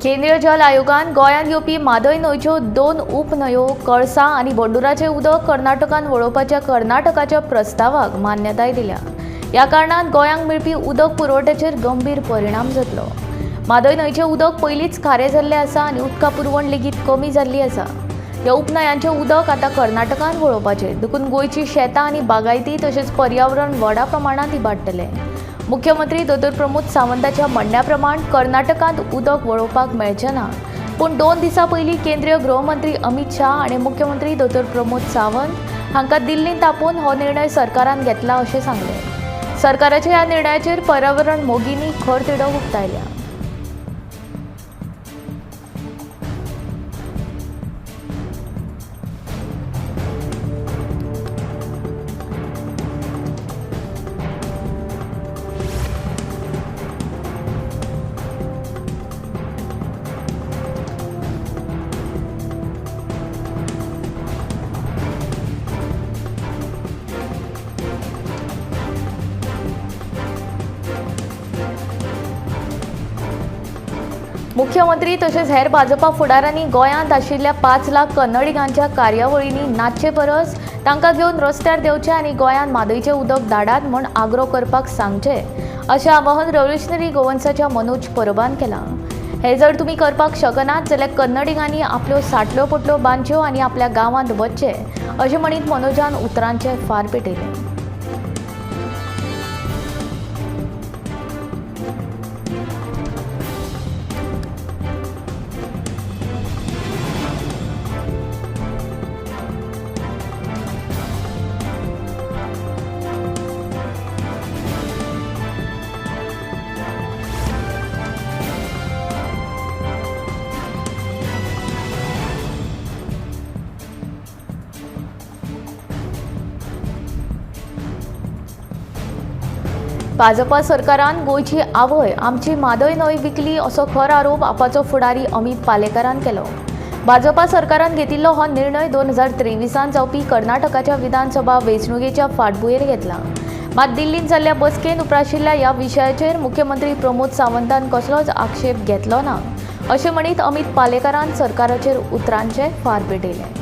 केंद्रीय जल आयोगान गोंयांत येवपी म्हादय न्हंयच्यो 2 उपन्हंयो कळसा आनी बंडुराचें उदक कर्नाटकान वळोवपाच्या कर्नाटकाच्या प्रस्तावाक मान्यताय दिल्या। ह्या कारणान गोंयांक मेळपी उदक पुरवठ्याचेर गंभीर परिणाम जातलो। म्हादय न्हंयचें उदक पयलींच खारें जाल्लें आसा आनी उदका पुरवण लेगीत कमी जाल्ली आसा। ह्या उपन्हंयांचें उदक आतां कर्नाटकान वळोवपाचें, देखून गोंयची शेतां आनी बागायती तशेंच पर्यावरण व्हडा प्रमाणांत इबाडटलें। मुख्यमंत्री दोतोर प्रमोद सावंताच्या म्हणण्या प्रमाण कर्नाटकांत उदक वळोवपाक मेळचें ना, पूण 2 दिसां पयलीं केंद्रीय गृहमंत्री अमित शाह आनी मुख्यमंत्री दोतोर प्रमोद सावंत हांकां दिल्लींत तापोवन हो निर्णय सरकारान घेतला अशें सांगलें। सरकाराच्या ह्या निर्णयाचेर पर्यावरण मोगींनी खर तिडक उक्तायल्या। मुख्यमंत्री तशेंच हेर भाजपा फुडाऱ्यांनी गोंयांत आशिल्ल्या 5 लाख कन्नडिगांच्या कार्यावळींनी नाचचे परस तांकां घेवन रस्त्यार देंवचें आनी गोंयांत म्हादयचें उदक धाडात म्हूण आग्रो करपाक सांगचें अशें आवाहन रेव्होल्युशनरी गोवन्साच्या मनोज परबान केलां। हें जर तुमी करपाक शकनात जाल्यार कन्नडिगांनी आपल्यो साटल्यो पोटल्यो बांदच्यो आनी आपल्या गांवांत वचचें अशें म्हणीत मनोजान उतरांचे फार पेटयले। भाजपा सरकारान गोंयची आवय आमची म्हादय न्हंय विकली असो खर आरोप आपाचो फुडारी अमित पालेकरान केलो। भाजपा सरकारान घेतिल्लो हो निर्णय 2023 जावपी कर्नाटकाच्या विधानसभा वेंचणुकेच्या फाटभुंयेर घेतला। मात दिल्लींत जाल्ल्या बसकेंत उप्राशिल्ल्या ह्या विशयाचेर मुख्यमंत्री प्रमोद सावंतान कसलोच आक्षेप घेतलो ना अशें म्हणीत अमित पालेकरान सरकाराचेर उतरांचे फार पेटयले।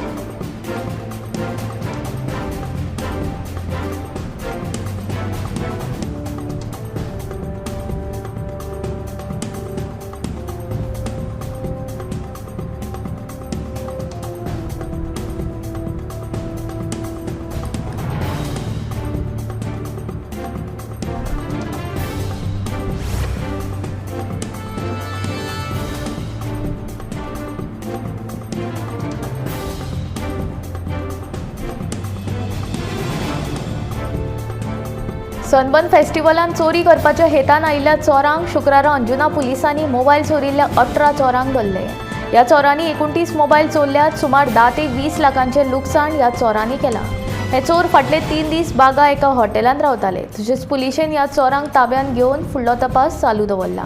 सनबर्न फेस्टिवलान चोरी करपाच्या हेतान आयिल्ल्या चोरांक शुक्रारा अंजुना पुलिसांनी मोबायल चोरिल्ल्या 18 चोरांक धरले। ह्या चोरांनी 29 मोबायल चोरल्यात। सुमार 10 ते 20 लाखांचे लुकसाण ह्या चोरांनी केलां। हे चोर फाटले 3 दीस बागा एका हॉटेलांत रावताले। तशेंच पुलिशेन ह्या चोरांक ताब्यात घेवन फुडलो तपास चालू दवरला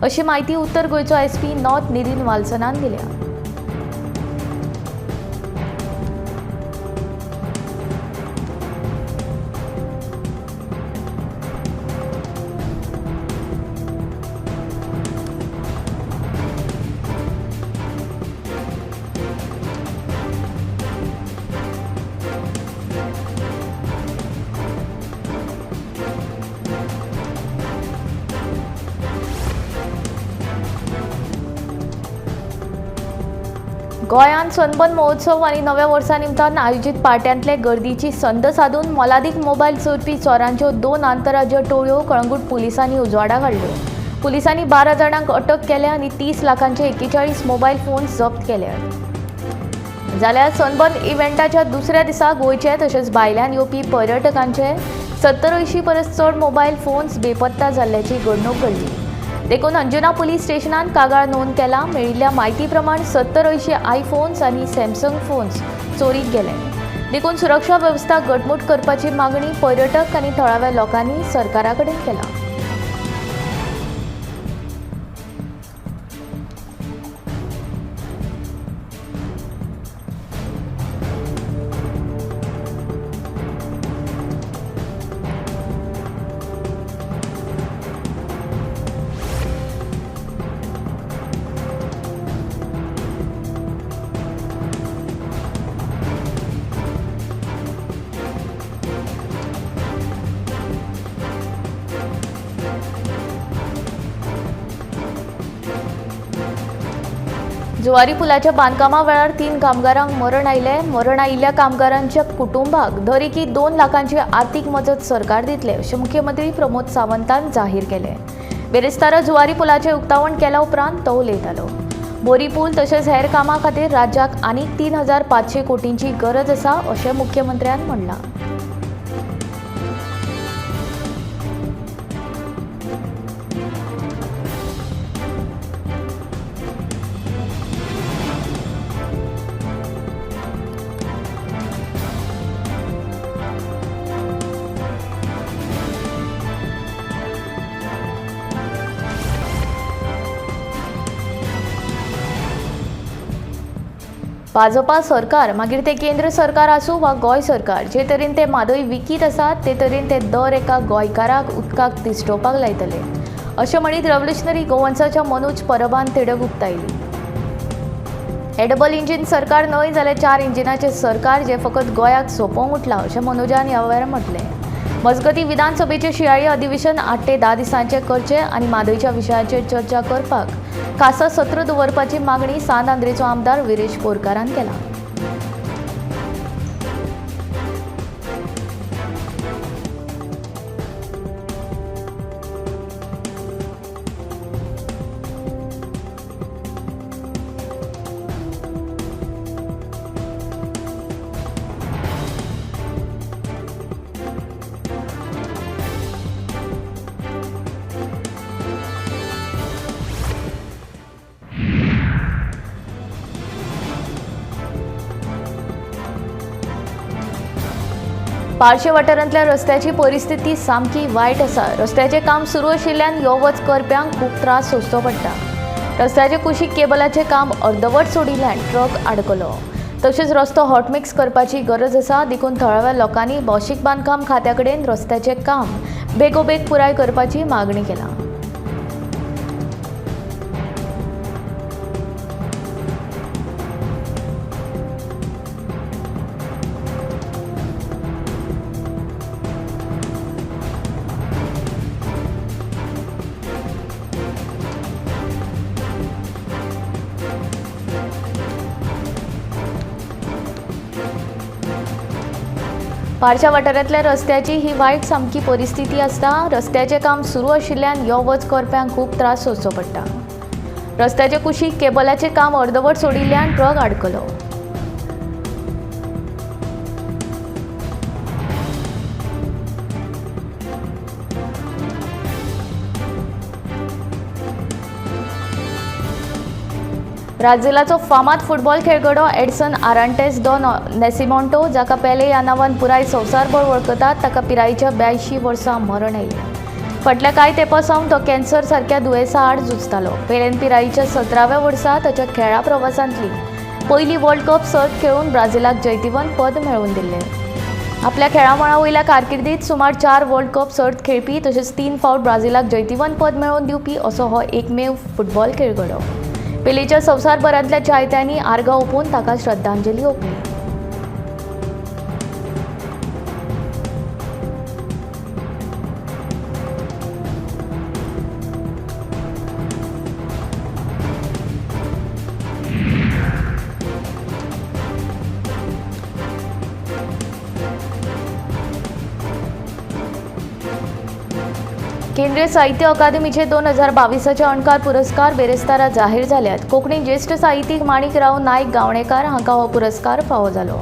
अशी माहिती उत्तर गोंयचो SP नॉर्थ नितीन वाल्सनान दिल्या। गोंयांत सनबर्न महोत्सव आनी नव्या वर्सा निमतान आयोजीत पार्ट्यांतले गर्दीची संद साधून मोलादीक मोबायल चोरपी चोरांच्यो 2 आंतरराज्य टोळयो कळंगूट पुलिसांनी उजवाडाक हाडल्यो। पुलिसांनी 12 जाणांक अटक केल्या आनी 30 लाखांचे 41 मोबायल फोन्स जप्त केल्यात। जाल्यार सनबर्न इव्हेंटाच्या दुसऱ्या दिसा गोंयचे तशेंच भायल्यान येवपी पर्यटकांचे 70-80 परस चड मोबायल फोन्स बेपत्ता जाल्ल्याची घडणूक घडली। देखून अंजुना पुलीस स्टेशनान कागाळ नोंद केला। मेळिल्ल्या म्हायती प्रमाण 70-80 आयफोन्स आनी सॅमसंग फोन्स चोरीक गेले। देखून सुरक्षा वेवस्था घटमूट करपाची मागणी पर्यटक आनी थळाव्या लोकांनी सरकारा कडेन केला। जुवारी पुलाच्या बांदकामा वेळार 3 कामगारांक मरण आयले. मरण आयिल्ल्या कामगारांच्या कुटुंबाक दर एकी 2 लाखांची आर्थीक मजत सरकार दितले अशें मुख्यमंत्री प्रमोद सावंतान जाहीर केले. बेरेस्तारा जुवारी पुलाचें उक्तावण केल्या उपरांत तो उलयतालो. बोरी पूल तशेंच हेर कामां खातीर राज्याक आनीक 3,500 कोटींची गरज आसा अशें मुख्यमंत्र्यान म्हणलां. भाजपा सरकार मागीर ते केंद्र सरकार आसूं वा गोंय सरकार, जे तरेन ते म्हादय विकीत आसात ते तरेन ते दर एका गोंयकाराक उदकाक तिश्टोवपाक लायतले अशें म्हणीत रेव्होल्युशनरी गोवन्साच्या मनोज परबान तिडक उक्तायली. हे डबल इंजीन सरकार न्हय जाल्यार 4 इंजिनाचें सरकार जे फकत गोंयाक सोपोवंक उठलां अशें मनोजान ह्या वेळार म्हटलें. मजगतीं विधानसभेचें शियाळी अधिवेशन 8 ते 10 दिसांचें करचें आनी म्हादयच्या विशयाचेर चर्चा करपाक खासा सत्र दवरपाची मागणी सांत आमदार विरेश बोरकारान केला. पारशे वाठारांतल्या रस्त्याची परिस्थिती सामकी वायट आसा. रस्त्याचें काम सुरू आशिल्ल्यान यो वच करप्यांक खूब त्रास सोंसचो पडटा. रस्त्याचे कुशीक केबलाचें काम अर्दवट सोडिल्ल्यान ट्रक आडकलो. तशेंच रस्तो हॉटमिक्स करपाची गरज आसा. देखून थळाव्या लोकांनी भौशीक बांदकाम खात्या कडेन रस्त्याचें काम बेगोबेग पुराय करपाची मागणी केला. पारशा वाठारांतल्या रस्त्याची ही वायट सामकी परिस्थिती आसता. रस्त्याचें काम सुरू आशिल्ल्यान यो वच करप्यांक खूब त्रास सोंसचो पडटा. रस्त्याचे कुशीक केबलाचें काम अर्दवट सोडिल्ल्यान ट्रक आडकलो. ब्राझिलाचो फामाद फुटबॉल खेळगडो एडसन आरांटेस डो नॅसिमोंटो, जाका पेले ह्या नांवान पुराय संवसारभर वळखतात, ताका पिरायेच्या 82 वर्सां मरण आयलें. फाटल्या कांय तेंपा सावन तो कॅन्सर सारक्या दुयेंसा आड झुजतालो. पेलेन पिरायेच्या 17व्या वर्सा ताच्या खेळा प्रवासांतली पयली वर्ल्ड कप सर्त खेळून ब्राझिलाक जैतिवंत पद मेळवून दिल्लें. आपल्या खेळामळा वयल्या कारकिर्दीत सुमार 4 वर्ल्ड कप सर्त खेळपी तशेंच 3 फावट ब्राझिलाक जैतिवंत पद मेळवून दिवपी असो हो एकमेव फुटबॉल खेळगडो. पेलेच्या संवसारभरांतल्या चाहत्यांनी आर्गां ओपून ताका श्रद्धांजली ओंपली. केंद्रीय साहित्य अकादमीचे 2022चे अणकार पुरस्कार बेरेस्तारा जाहीर जाल्यात. कोंकणी ज्येष्ठ साहित्यीक माणिकराव नायक गावणेकार हांकां हो पुरस्कार फावो जालो.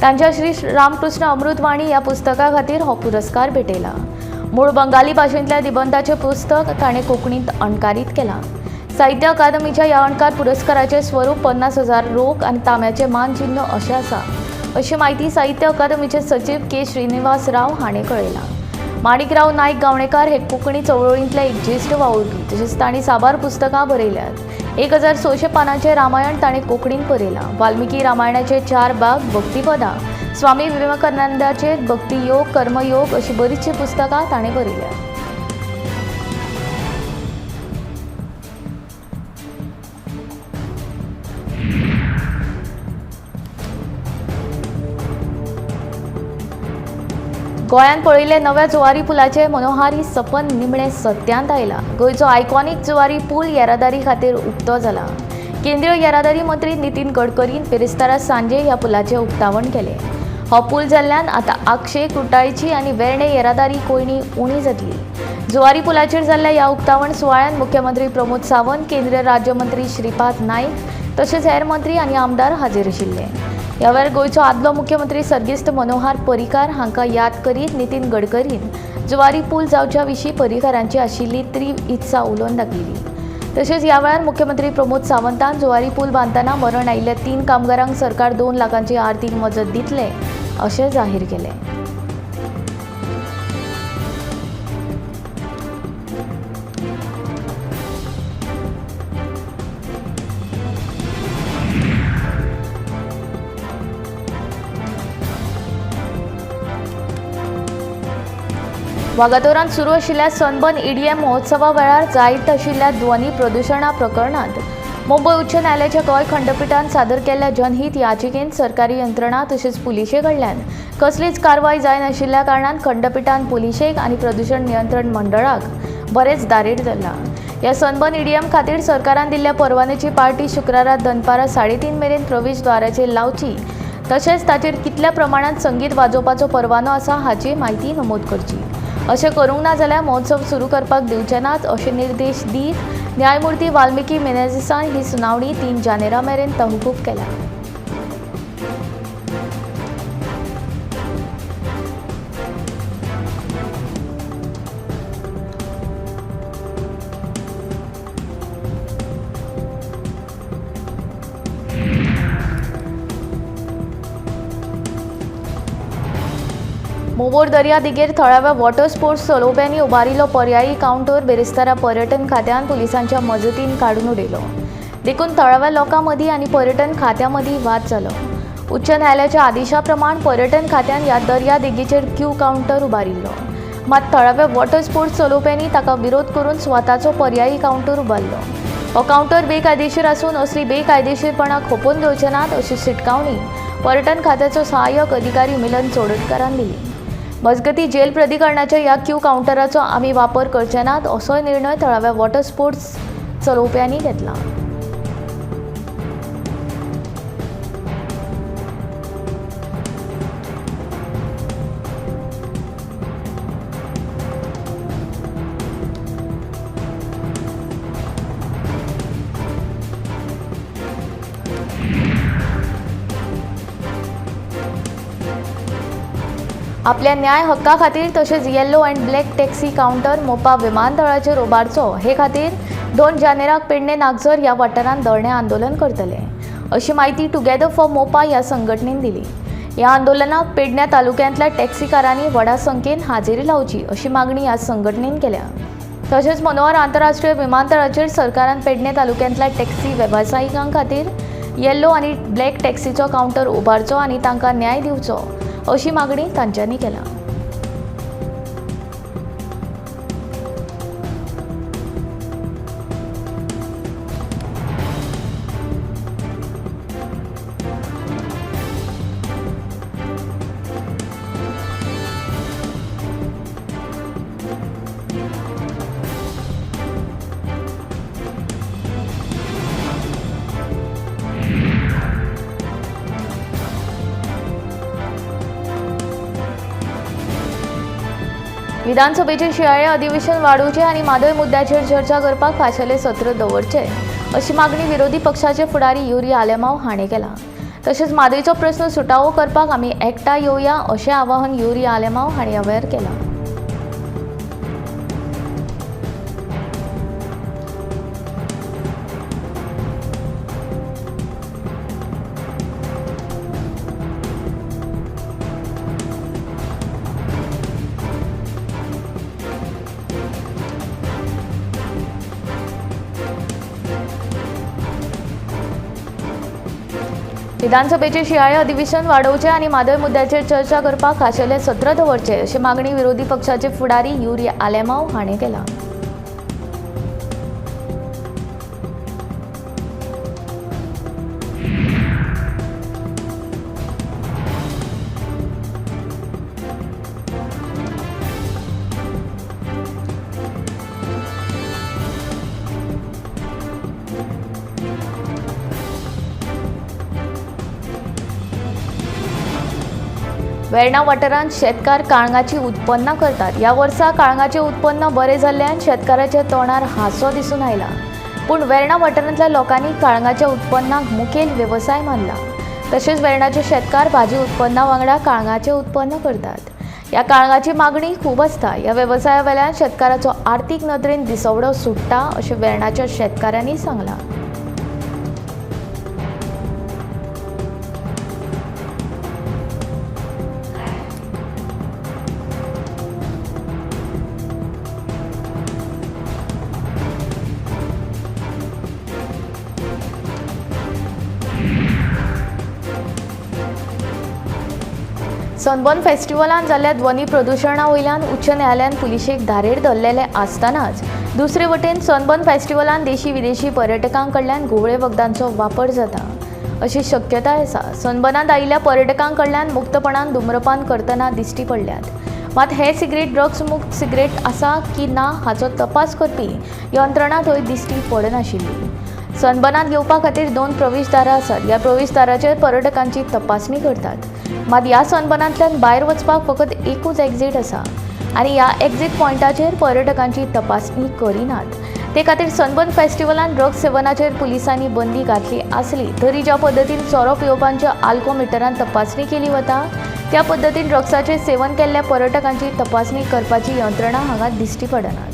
तांच्या श्री रामकृष्ण अमृतवाणी ह्या पुस्तका खातीर हो पुरस्कार भेटयला. मूळ बंगाली भाशेंतल्या निबंधाचें पुस्तक ताणें कोंकणींत अणकारीत केलां. साहित्य अकादमीच्या ह्या अणकार पुरस्काराचें स्वरूप 50,000 रोख आनी तांब्याचें मानचिन्ह अशें आसा अशी माहिती साहित्य अकादमीचे सचिव के श्रीनिवास राव हाणें कळयलां. माणिकराव नायक गावणेकार हे कोंकणी चळवळींतले एक ज्येश्ठ वावुरपी. तशेंच तांणी साबार पुस्तकां बरयल्यात. 1600 पानांचें रामायण ताणें कोंकणींत बरयलां. वाल्मिकी रामायणाचे 4 भाग, भक्तिपदां, स्वामी विवेकानंदाचे भक्तियोग, कर्मयोग अशी बरीचशी पुस्तकां ताणें बरयल्यात. गोंयांत पळयिल्ले नव्या जुवारी पुलाचे मनोहारी सपन निमणें सत्यांत आयलां. गोंयचो आयकॉनीक जुवारी पूल येरादारी खातीर उक्तो जाला. केंद्रीय येरादारी मंत्री नितीन गडकरीन पेरेस्तारा सांजे ह्या पुलाचे उक्तावण केले। हो पूल जाल्ल्यान आता आक्षे, कुट्टाळची आणि वेर्णे येरादारी कोयणी उणी जातली। जुवारी पुलाचेर जाल्ल्या ह्या उक्तावण सुवाळ्यात मुख्यमंत्री प्रमोद सावंत, केंद्रीय राज्यमंत्री श्रीपाद नाईक तशेंच हेर मंत्री आनी आमदार हाजीर आशिल्ले। ह्या वेळार गोंयचो आदलो मुख्यमंत्री सर्गिस्त मनोहर पर्रीकार हांकां याद करीत नितीन गडकरीन जुवारी पूल जावच्या विशीं पर्रीकारांची आशिल्ली तीव्र इत्सा उलोवन दाखयली। तशेंच ह्या वेळार मुख्यमंत्री प्रमोद सावंतान जुवारी पूल बांदतना मरण आयिल्ल्या 3 कामगारांक सरकार 2 लाखांची आर्थीक मजत दितले अशें जाहीर केलें। वागातोरांत सुरू आशिल्ल्या सनबर्न EDM महोत्सवा वेळार जायत आशिल्ल्या ध्वनी प्रदुशणा प्रकरणांत मुंबय उच्च न्यायालयाच्या गोंय खंडपीठान सादर केल्ल्या जनहीत याचिकेंत सरकारी यंत्रणा तशेंच पुलिशे कडल्यान कसलीच कारवाय जायनाशिल्ल्या कारणान खंडपीठान पुलिशेक आनी प्रदूषण नियंत्रण मंडळाक बरेच दारीर धरला। ह्या सनबर्न EDM खातीर सरकारान दिल्ल्या परवानेची पार्टी शुक्रारा दनपारा 3:30 मेरेन प्रवेशद्वाराचेर लावची तशेंच ताचेर कितल्या प्रमाणात संगीत वाजोवपाचो परवानो आसा हाची म्हायती नमूद करची। अशें करूंक ना जाल्यार महोत्सव सुरू करपाक दिवचे नात अशे निर्देश दीत न्यायमूर्ती वाल्मिकी मेनेझिसान ही सुनावणी 3 जानेरा मेरेन तहकूब केल्या। मोबोर दर्या देगेर थळाव्या वॉटर स्पोर्ट्स चलोवप्यांनी उबारिल्लो पर्यायी कावंटर बेरेस्तारा पर्यटन खात्यान पुलिसांच्या मजतीन काडून उडयलो। देखून थळाव्या लोकां मदीं आनी पर्यटन खात्या मदीं वाद जालो। उच्च न्यायालयाच्या आदेशा प्रमाण पर्यटन खात्यान ह्या दर्या देगेचेर क्यू कावंटर उबारिल्लो। मात थळाव्या वॉटर स्पोर्ट्स चलोवप्यांनी ताका विरोध करून स्वताचो पर्यायी कावंटर उबारलो। हो कावंटर बेकायदेशीर आसून असली बेकायदेशीरपणां खपोवन घेवचे नात अशी शिटकावणी पर्यटन खात्याचो सहाय्यक अधिकारी मिलन चोडटकारान दिली। मजगतीं जेल प्राधिकरणाच्या ह्या क्यू कावंटराचो आमी वापर करचे नात असोय निर्णय थळाव्या वॉटर स्पोर्ट्स चलोवप्यांनी घेतला। आपल्या न्याय हक्का खातीर तशेंच yellow and black taxi counter मोपा विमानतळाचेर उबारचो हे खातीर 2 जानेराक पेडणे नागझर ह्या वाठारांत धरणे आंदोलन करतले अशी माहिती टुगेदर फॉर मोपा ह्या संघटनेन दिली। ह्या आंदोलनाक पेडण्या तालुक्यांतल्या टॅक्सीकारांनी व्हडा संख्येन हाजेरी लावची अशी मागणी ह्या संघटनेन केल्या। तशेंच मनोहर आंतरराष्ट्रीय विमानतळाचेर सरकारान पेडणे तालुक्यांतल्या टॅक्सी वेवसायिकां खातीर येल्लो आनी ब्लॅक टॅक्सीचो कावंटर उबारचो आनी तांकां न्याय दिवचो अशी मागणी तांच्यांनी केला। विधानसभेचे शियाळे अधिवेशन वाडोवचे आनी म्हादय मुद्द्याचेर चर्चा करपाक फाशेले सत्र दवरचे अशी मागणी विरोधी पक्षाचे फुडारी युरी आलेमांव हाणें केला। तशेंच म्हादयचो प्रस्न सुटावो करपाक आमी एकठांय येवया अशें आवाहन युरी आलेमांव हांणी ह्या वेळार केलां। विधानसभेचे शियाळे अधिवेशन वाडोवचे आनी म्हादय मुद्द्याचेर चर्चा करपाक खाशेले सत्र दवरचे अशी मागणी विरोधी पक्षाचे फुडारी युरी आलेमांव हाणें केला। वेर्णा वाठारांत शेतकार काळंगाची उत्पन्नां करतात। ह्या वर्सा काळंगाचें उत्पन्न बरें जाल्ल्यान शेतकाराच्या तोंडार हांसो दिसून आयला। पूण वेर्णा वाठारांतल्या लोकांनी काळंगाच्या उत्पन्नाक मुखेल वेवसाय मानला। तशेंच वेर्णाचे शेतकार भाजी उत्पन्ना वांगडा काळंगाचें उत्पन्न करतात। ह्या काळंगाची मागणी खूब आसता। ह्या वेवसाया वेल्यान शेतकाराचो आर्थीक नदरेन दिसवडो सुट्टा अशें वेर्णाच्या शेतकाऱ्यांनी सांगलां। सनबर्न फेस्टिवलान जाल्ल्या ध्वनी प्रदुशणा वयल्यान उच्च न्यायालयान पुलिशेक धारेर धरलेले आसतनाच दुसरे वटेन सनबर्न फेस्टिवलान देशी विदेशी पर्यटकां कडल्यान घुवळे वखदांचो वापर जाता अशी शक्यताय आसा। सनबर्नांत आयिल्ल्या पर्यटकां कडल्यान मुक्तपणान धुम्रपान करतना दिश्टी पडल्यात। मात हे सिगरेट ड्रग्स मुक्त सिगरेट आसा की ना हाचो तपास करपी यंत्रणा थंय दिश्टी पडनाशिल्ली। सनबर्नांत येवपा खातीर 2 प्रवेशदारां आसात। ह्या प्रवेशदाराचेर पर्यटकांची तपासणी करतात। मात ह्या सनबर्नांतल्यान भायर वचपाक फकत एकूच एक्झिट आसा आनी ह्या एक्झिट पॉयंटाचेर पर्यटकांची तपासणी करिनात। ते खातीर सनबर्न फेस्टिवलान ड्रग्स सेवनाचेर पुलिसांनी बंदी घातली आसली तरी ज्या पद्दतीन सोरो पिवपांच्या आल्कोमिटरान तपासणी केली वता त्या पद्दतीन ड्रग्साचें सेवन केल्ल्या पर्यटकांची तपासणी करपाची यंत्रणा हांगा दिश्टी पडना।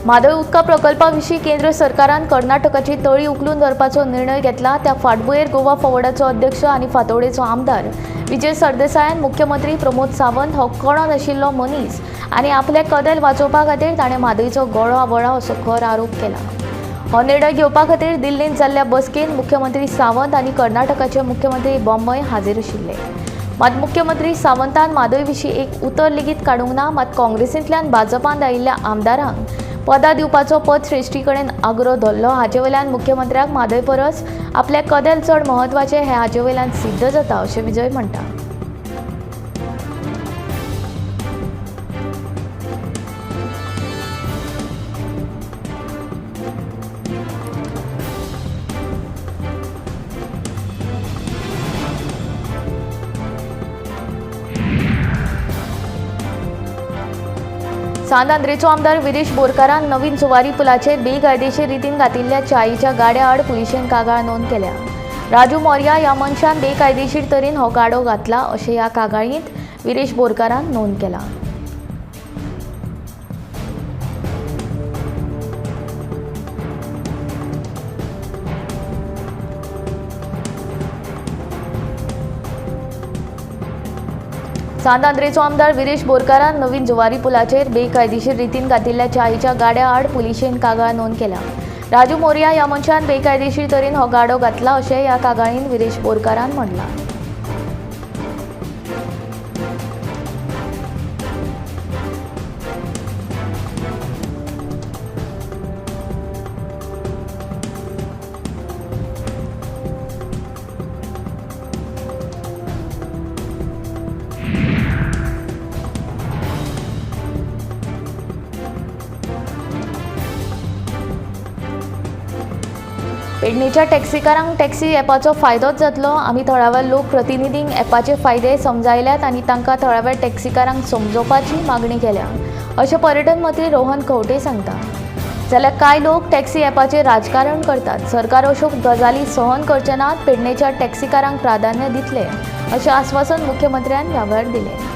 म्हादय उदका प्रकल्पाविशीं केंद्र सरकारान कर्नाटकाची तळी उखलून धरपाचो निर्णय घेतला। त्या फाटभुंयेर गोवा फॉवर्डाचो अध्यक्ष आनी फांतोडेचो आमदार विजय सरदेसायान मुख्यमंत्री प्रमोद सावंत हो कळो नाशिल्लो मनीस आनी आपले कदेल वाचोवपा खातीर ताणें म्हादयचो गळो आवळा असो खर आरोप केला। हो निर्णय घेवपा खातीर दिल्लींत जाल्ल्या बसकेंत मुख्यमंत्री सावंत आनी कर्नाटकाचे मुख्यमंत्री बॉम्मय हाजीर आशिल्ले। मात मुख्यमंत्री सावंतान म्हादय विशीं एक उतर लेगीत काडूंक ना। मात काँग्रेसींतल्यान भाजपांत आयिल्ल्या आमदारांक पदां दिवपाचो पद श्रेष्ठी कडेन आग्रो धरलो। हाचे वयल्यान मुख्यमंत्र्याक म्हादय परस आपले कदेल चड म्हत्वाचे हे हाचे वयल्यान सिद्ध जाता अशें विजय म्हणटा। सांदांद्रेचो आमदार विरेश बोरकारान नवीन जुवारी पुलाचेर बेकायदेशीर रितीन घातिल्ल्या चायेच्या गाड्या आड पुलिशेन कागाळ नोंद केल्या। राजू मौर्या ह्या मनशान बेकायदेशीर तरेन हो गाडो घातला अशें ह्या कागाळींत विरेश बोरकारान नोंद केला। सांदांद्रेचो आमदार विरेश बोरकारान नवीन जुवारी पुलाचेर बेकायदेशीर रितीन घातिल्ल्या चायेच्या गाड्या आड पुलिशेन कागाळ नोंद केला। राजू मौर्या ह्या मनशान बेकायदेशीर तरेन हो गाडो घातला अशें ह्या कागाळींत विरेश बोरकारान म्हणलां। पेडणेच्या टॅक्सीकारांक टॅक्सी ॲपाचो फायदोच जातलो। आमी थळाव्या लोक प्रतिनिधींक ॲपाचे फायदे समजायल्यात आनी तांकां थळाव्या टॅक्सीकारांक समजोवपाची मागणी केल्या अशें पर्यटन मंत्री रोहन खंवटे सांगता। जाल्यार कांय लोक टॅक्सी ॲपाचेर राजकारण करतात। सरकार अश्यो गजाली सहन करचे नात। पेडणेच्या टॅक्सीकारांक प्राधान्य दितले अशें आश्वासन मुख्यमंत्र्यान ह्या वेळार दिलें।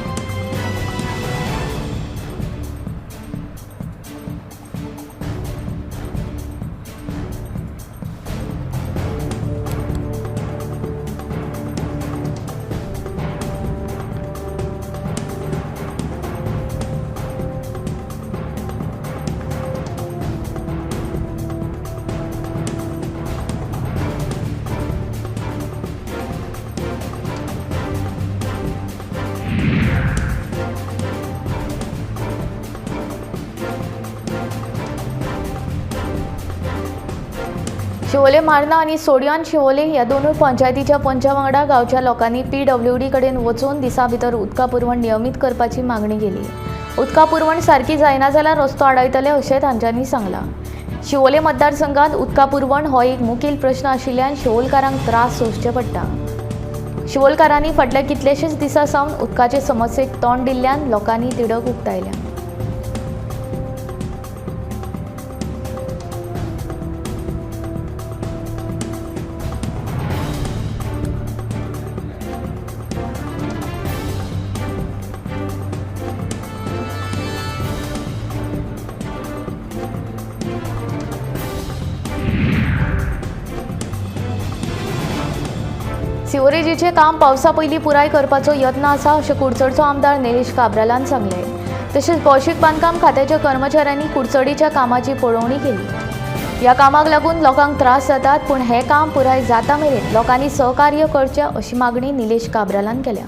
शिवोले मार्ना आणि सोडियान शिवोले ह्या दोनूय पंचायतीच्या पंचा वांगडा गांवच्या लोकांनी PWD कडेन वचून दिसा भितर उदका पुरवण नियमीत करपाची मागणी केली। उदका पुरवण सारकी जायना जाल्यार रस्तो आडायतले अशें तांच्यांनी सांगलां। शिवोले मतदारसंघात उदका पुरवण हो एक मुखेल प्रश्न आशिल्ल्यान शिवोलकारांक त्रास सोंसचे पडटा। शिवोलकारांनी फाटल्या कितलेशेच दिसा सावन उदकाचे समस्येक तोंड दिल्ल्यान लोकांनी तिडक उक्तायल्या। सिवरेजीचे काम पावसा पयलीं पुराय करपाचो यत्न आसा अशें कुडचडचो आमदार निलेश काब्रालान सांगले। तशेंच भौशीक बांदकाम खात्याच्या कर्मचाऱ्यांनी कुडचडीच्या कामाची पळोवणी केली। ह्या कामाक लागून लोकांक त्रास जातात, पूण हें काम पुराय जाता मेरेन लोकांनी सहकार्य करचें अशी मागणी निलेश काब्रालान केल्या।